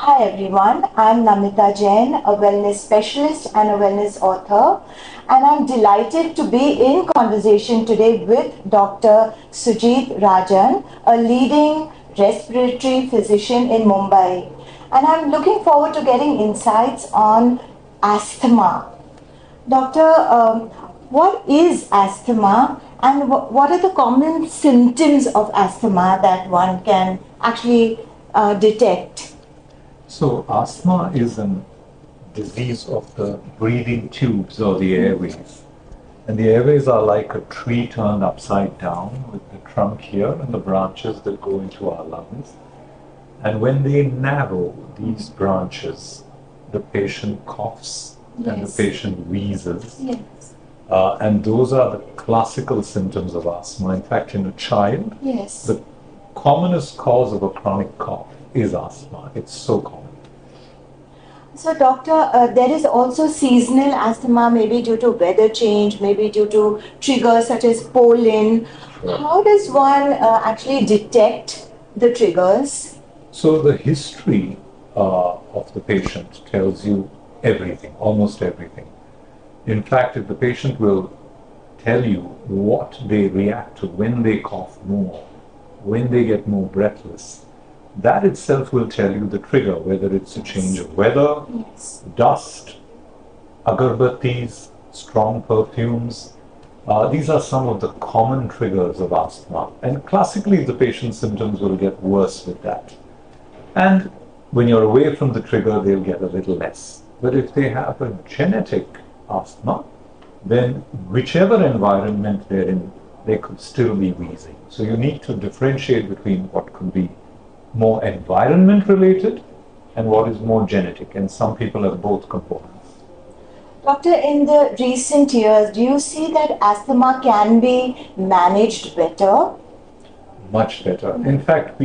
Hi everyone, I'm Namita Jain, a wellness specialist and a wellness author, and I'm delighted to be in conversation today with Dr. Sujeet Rajan, a leading respiratory physician in Mumbai. And I'm looking forward to getting insights on asthma. Doctor, what is asthma and what are the common symptoms of asthma that one can actually detect? So, asthma is a disease of the breathing tubes or the airways. And the airways are like a tree turned upside down with the trunk here and the branches that go into our lungs. And when they narrow these branches, the patient coughs and the patient wheezes. Yes. And those are the classical symptoms of asthma. In fact, in a child, the commonest cause of a chronic cough is asthma. It's so common. So, doctor, there is also seasonal asthma, maybe due to weather change, maybe due to triggers such as pollen. Sure. How does one actually detect the triggers? So, the history of the patient tells you everything, almost everything. In fact, if the patient will tell you what they react to when they cough more, when they get more breathless, that itself will tell you the trigger, whether it's a change of weather, dust, agarbattis, strong perfumes. These are some of the common triggers of asthma. And classically, the patient's symptoms will get worse with that. And when you're away from the trigger, they'll get a little less. But if they have a genetic asthma, then whichever environment they're in, they could still be wheezing. So you need to differentiate between what could be more environment related and what is more genetic, and some people have both components. Doctor, in the recent years, do you see that asthma can be managed better? Much better. In fact,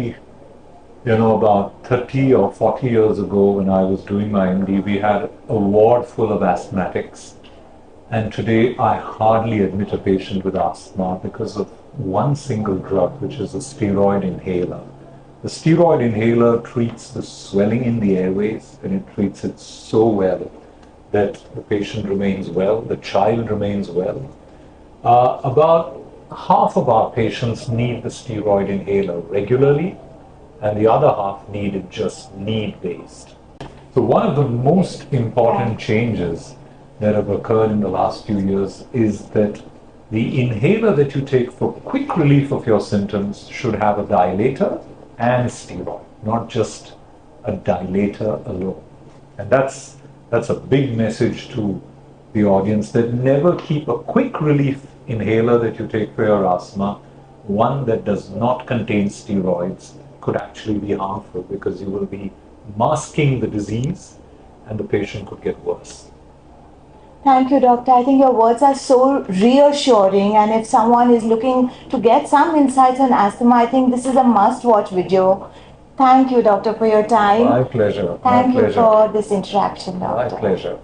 about 30 or 40 years ago when I was doing my MD, we had a ward full of asthmatics. And today I hardly admit a patient with asthma because of one single drug, which is a steroid inhaler. The steroid inhaler treats the swelling in the airways, and it treats it so well that the patient remains well, the child remains well. About half of our patients need the steroid inhaler regularly, and the other half need it just need-based. So one of the most important changes that have occurred in the last few years is that the inhaler that you take for quick relief of your symptoms should have a dilator and steroid, not just a dilator alone. And that's a big message to the audience, that never keep a quick relief inhaler that you take for your asthma. One that does not contain steroids could actually be harmful because you will be masking the disease and the patient could get worse. Thank you, doctor. I think your words are so reassuring, and if someone is looking to get some insights on asthma, I think this is a must-watch video. Thank you, doctor, for your time. My pleasure. Thank you for this interaction, doctor. My pleasure.